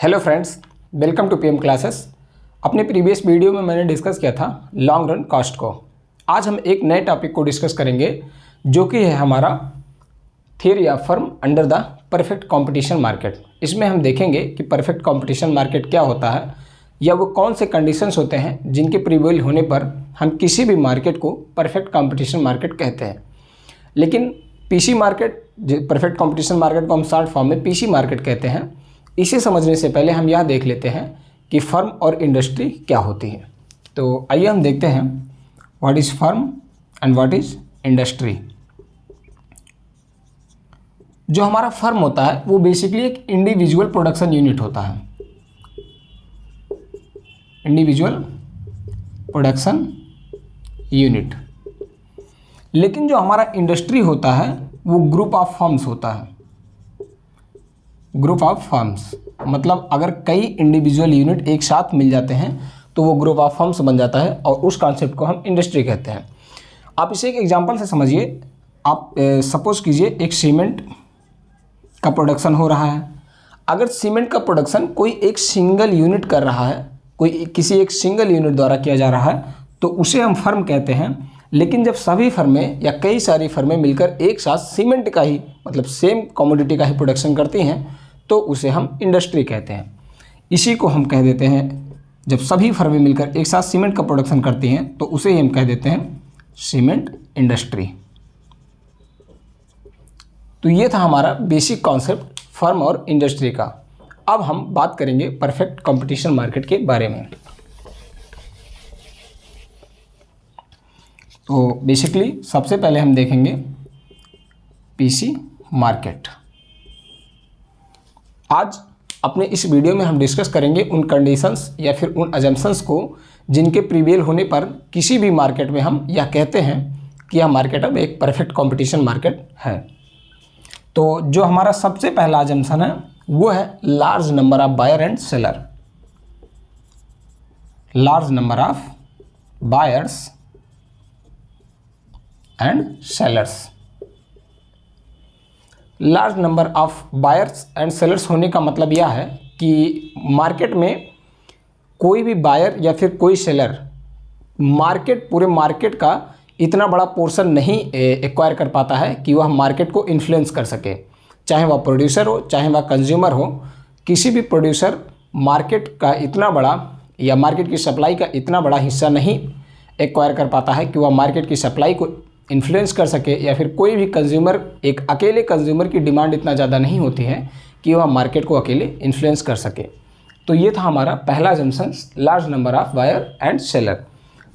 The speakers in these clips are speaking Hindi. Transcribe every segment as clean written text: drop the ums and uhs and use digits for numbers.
Hello friends, welcome to PM classes. अपने प्रीवियस वीडियो में मैंने डिस्कस किया था लॉन्ग रन कॉस्ट को। आज हम एक नए टॉपिक को डिस्कस करेंगे जो कि है हमारा theory of firm under the perfect competition market. इसमें हम देखेंगे कि परफेक्ट कंपटीशन मार्केट क्या होता है या वो कौन से कंडीशंस होते हैं जिनके प्रिवेल होने पर हम किसी भी मार्केट को परफेक्ट कंपटीशन मार्केट कहते हैं। लेकिन PC market, perfect competition market को हम शॉर्ट फॉर्म में पीसी मार्केट कहते हैं। इसे समझने से पहले हम यह देख लेते हैं कि फर्म और इंडस्ट्री क्या होती है। तो आइए हम देखते हैं what is firm and what is industry. जो हमारा फर्म होता है वो बेसिकली एक इंडिविजुअल प्रोडक्शन यूनिट होता है, इंडिविजुअल प्रोडक्शन यूनिट। लेकिन जो हमारा इंडस्ट्री होता है वो ग्रुप ऑफ फर्म्स होता है। ग्रुप ऑफ फर्म्स मतलब अगर कई इंडिविजुअल यूनिट एक साथ मिल जाते हैं तो वो ग्रुप ऑफ फर्म्स बन जाता है और उस कॉन्सेप्ट को हम इंडस्ट्री कहते हैं। आप इसे एक एग्जांपल से समझिए। आप सपोज कीजिए एक सीमेंट का प्रोडक्शन हो रहा है। अगर सीमेंट का प्रोडक्शन कोई एक सिंगल यूनिट कर रहा है, कोई किसी एक सिंगल यूनिट द्वारा किया जा रहा है, तो उसे हम फर्म कहते हैं। लेकिन जब सभी फर्में या कई सारी फर्में मिलकर एक साथ सीमेंट का ही मतलब सेम कमोडिटी का ही प्रोडक्शन करती हैं तो उसे हम इंडस्ट्री कहते हैं। इसी को हम कह देते हैं, जब सभी फर्में मिलकर एक साथ सीमेंट का प्रोडक्शन करती हैं तो उसे ही हम कह देते हैं सीमेंट इंडस्ट्री। तो ये था हमारा बेसिक कॉन्सेप्ट फर्म और इंडस्ट्री का। अब हम बात करेंगे परफेक्ट कंपटीशन मार्केट के बारे में। तो बेसिकली सबसे पहले हम देखेंगे पीसी मार्केट। आज अपने इस वीडियो में हम डिस्कस करेंगे उन कंडीशंस या फिर उन अजम्पशंस को जिनके प्रिवेल होने पर किसी भी मार्केट में हम यह कहते हैं कि यह मार्केट अब एक परफेक्ट कंपटीशन मार्केट है। तो जो हमारा सबसे पहला अजम्पशन है वो है large number of buyer and seller. Large number of buyers and sellers. Large number of buyers and sellers होने का मतलब यह है कि मार्केट में कोई भी बायर या फिर कोई सेलर पूरे मार्केट का इतना बड़ा पोर्शन नहीं एक्वायर कर पाता है कि वह मार्केट को इन्फ्लुएंस कर सके। चाहे वह प्रोड्यूसर हो चाहे वह कंज्यूमर हो, किसी भी प्रोड्यूसर मार्केट का इतना बड़ा या मार्केट की सप्लाई का इतना बड़ा हिस्सा नहीं एक्वायर कर पाता है कि वह मार्केट की सप्लाई को इन्फ्लुएंस कर सके, या फिर कोई भी कंज्यूमर, एक अकेले कंज्यूमर की डिमांड इतना ज़्यादा नहीं होती है कि वह मार्केट को अकेले इन्फ्लुएंस कर सके। तो ये था हमारा पहला assumption, large number of buyer and seller.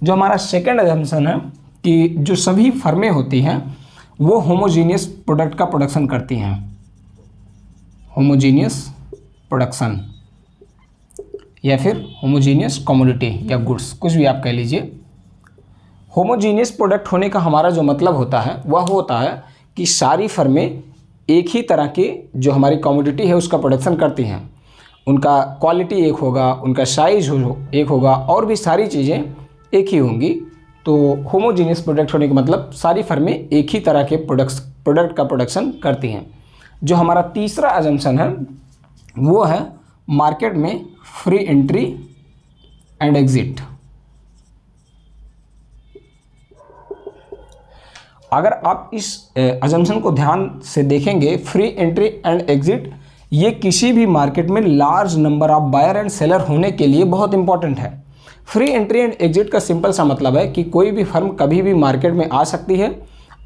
जो हमारा सेकंड अजम्पशन है कि जो सभी फर्में होती हैं वो होमोजीनियस प्रोडक्ट का प्रोडक्शन करती हैं। होमोजीनियस प्रोडक्शन या फिर होमोजीनियस कमोडिटी या गुड्स, कुछ भी आप कह लीजिए। होमोजीनियस प्रोडक्ट होने का हमारा जो मतलब होता है वह होता है कि सारी फर्में एक ही तरह की जो हमारी कमोडिटी है उसका प्रोडक्शन करती हैं। उनका क्वालिटी एक होगा, उनका साइज एक होगा और भी सारी चीज़ें एक ही होंगी। तो होमोजीनियस प्रोडक्ट होने का मतलब सारी फर्में एक ही तरह के प्रोडक्ट का प्रोडक्शन करती हैं। जो हमारा तीसरा अजम्पशन है वो है मार्केट में फ्री एंट्री एंड एग्जिट। अगर आप इस अजम्पशन को ध्यान से देखेंगे, फ्री एंट्री एंड एग्जिट ये किसी भी मार्केट में large number of buyer and seller होने के लिए बहुत इंपॉर्टेंट है। फ्री एंट्री एंड एग्जिट का सिंपल सा मतलब है कि कोई भी फर्म कभी भी मार्केट में आ सकती है।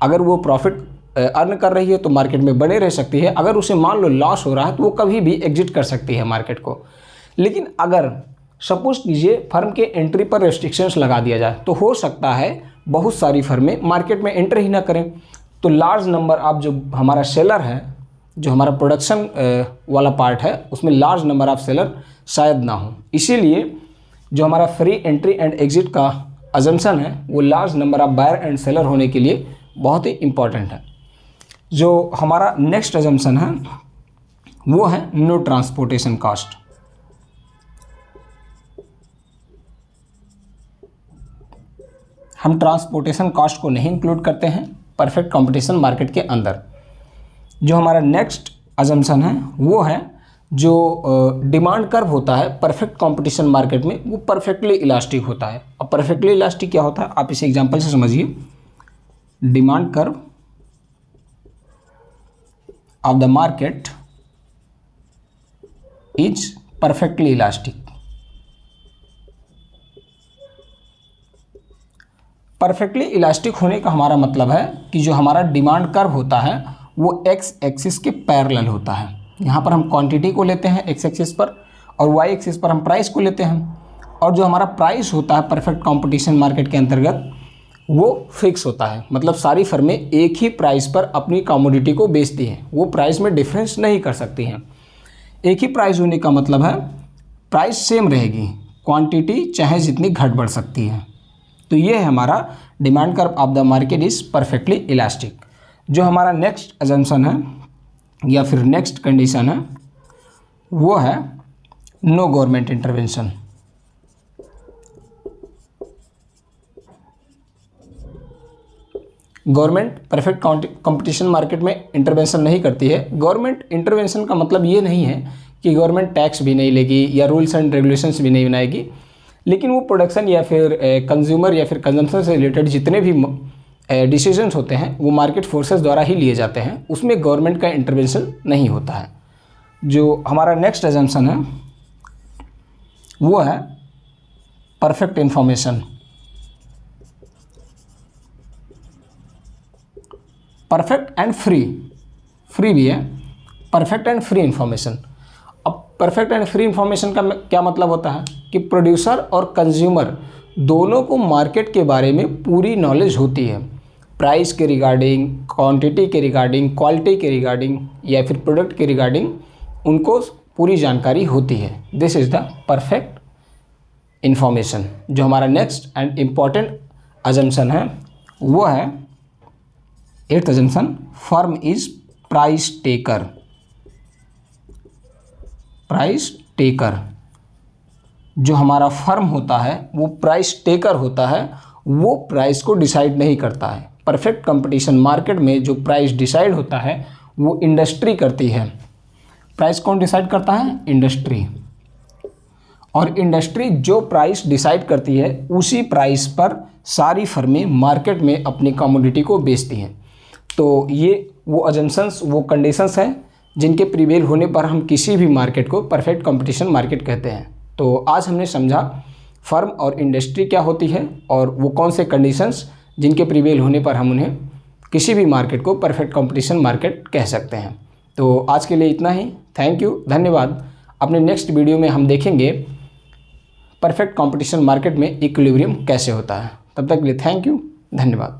अगर वो प्रॉफिट अर्न कर रही है तो मार्केट में बने रह सकती है। अगर उसे मान लो लॉस हो रहा है तो वो कभी भी एग्जिट कर सकती है मार्केट को। लेकिन अगर सपोज कीजिए फर्म के एंट्री पर रेस्ट्रिक्शंस लगा दिया जाए तो हो सकता है बहुत सारी फर्में मार्केट में एंटर ही ना करें। तो लार्ज नंबर ऑफ जो हमारा सेलर है, जो हमारा प्रोडक्शन वाला पार्ट है, उसमें लार्ज नंबर ऑफ सेलर शायद ना हो। इसीलिए जो हमारा फ्री एंट्री एंड एग्जिट का अजम्पशन है वो large number of buyer and seller होने के लिए बहुत ही इम्पॉर्टेंट है। जो हमारा नेक्स्ट अजम्पशन है वो है नो ट्रांसपोर्टेशन कॉस्ट। हम ट्रांसपोर्टेशन कॉस्ट को नहीं इंक्लूड करते हैं परफेक्ट कंपटीशन मार्केट के अंदर। जो हमारा नेक्स्ट अजम्पशन है वो है जो डिमांड कर्व होता है परफेक्ट कंपटीशन मार्केट में वो परफेक्टली इलास्टिक होता है। अब परफेक्टली इलास्टिक क्या होता है आप इसे एग्जांपल से समझिए। Demand curve of the market is perfectly elastic. Perfectly elastic होने का हमारा मतलब है कि जो हमारा डिमांड कर्व होता है वो एक्स एक्सिस के पैरेलल होता है। यहाँ पर हम क्वांटिटी को लेते हैं एक्स एक्सिस पर और वाई एक्सिस पर हम प्राइस को लेते हैं। और जो हमारा प्राइस होता है परफेक्ट कंपटीशन मार्केट के अंतर्गत वो फिक्स होता है, मतलब सारी फर्में एक ही प्राइस पर अपनी कमोडिटी को बेचती हैं, वो प्राइस में डिफरेंस नहीं कर सकती हैं। एक ही प्राइस होने का मतलब है प्राइस सेम रहेगी, क्वांटिटी चाहे जितनी घट बढ़ सकती है। तो ये है हमारा demand curve of the market is perfectly elastic. जो हमारा नेक्स्ट अजम्पशन है या फिर नेक्स्ट कंडीशन है वो है no government intervention. Government perfect competition market में इंटरवेंशन नहीं करती है। गवर्नमेंट इंटरवेंशन का मतलब ये नहीं है कि गवर्नमेंट टैक्स भी नहीं लेगी या रूल्स एंड रेगुलेशंस भी नहीं बनाएगी, लेकिन वो प्रोडक्शन या फिर कंज्यूमर या फिर कंजम्पशन से रिलेटेड जितने भी डिसीजंस होते हैं वो मार्केट फोर्सेस द्वारा ही लिए जाते हैं, उसमें गवर्नमेंट का इंटरवेंशन नहीं होता है। जो हमारा नेक्स्ट अजम्पशन है वो है perfect information. Perfect and free भी है, परफेक्ट एंड फ्री इंफॉर्मेशन। अब परफेक्ट एंड फ्री इंफॉर्मेशन का क्या मतलब होता है कि प्रोड्यूसर और कंज्यूमर दोनों को मार्केट के बारे में पूरी नॉलेज होती है, प्राइस के रिगार्डिंग, क्वांटिटी के रिगार्डिंग, क्वालिटी के रिगार्डिंग या फिर प्रोडक्ट के रिगार्डिंग उनको पूरी जानकारी होती है। This is the perfect information. जो हमारा नेक्स्ट एंड इम्पॉर्टेंट अजम्पशन है वो है eighth assumption, firm is price taker. Price taker, जो हमारा फर्म होता है वो प्राइस टेकर होता है, वो प्राइस को डिसाइड नहीं करता है। परफेक्ट कंपटीशन मार्केट में जो प्राइस डिसाइड होता है वो इंडस्ट्री करती है। प्राइस कौन डिसाइड करता है? इंडस्ट्री। और इंडस्ट्री जो प्राइस डिसाइड करती है उसी प्राइस पर सारी फर्में मार्केट में अपनी कमोडिटी को बेचती हैं। तो ये वो अजम्पशंस, वो कंडीशंस हैं जिनके प्रिवेल होने पर हम किसी भी मार्केट को परफेक्ट कंपटीशन मार्केट कहते हैं। तो आज हमने समझा फर्म और इंडस्ट्री क्या होती है और वो कौन से कंडीशंस जिनके प्रिवेल होने पर हम उन्हें किसी भी मार्केट को परफेक्ट कंपटीशन मार्केट कह सकते हैं। तो आज के लिए इतना ही। थैंक यू, धन्यवाद। अपने नेक्स्ट वीडियो में हम देखेंगे परफेक्ट कंपटीशन मार्केट में इक्विलिब्रियम कैसे होता है। तब तक के लिए थैंक यू, धन्यवाद।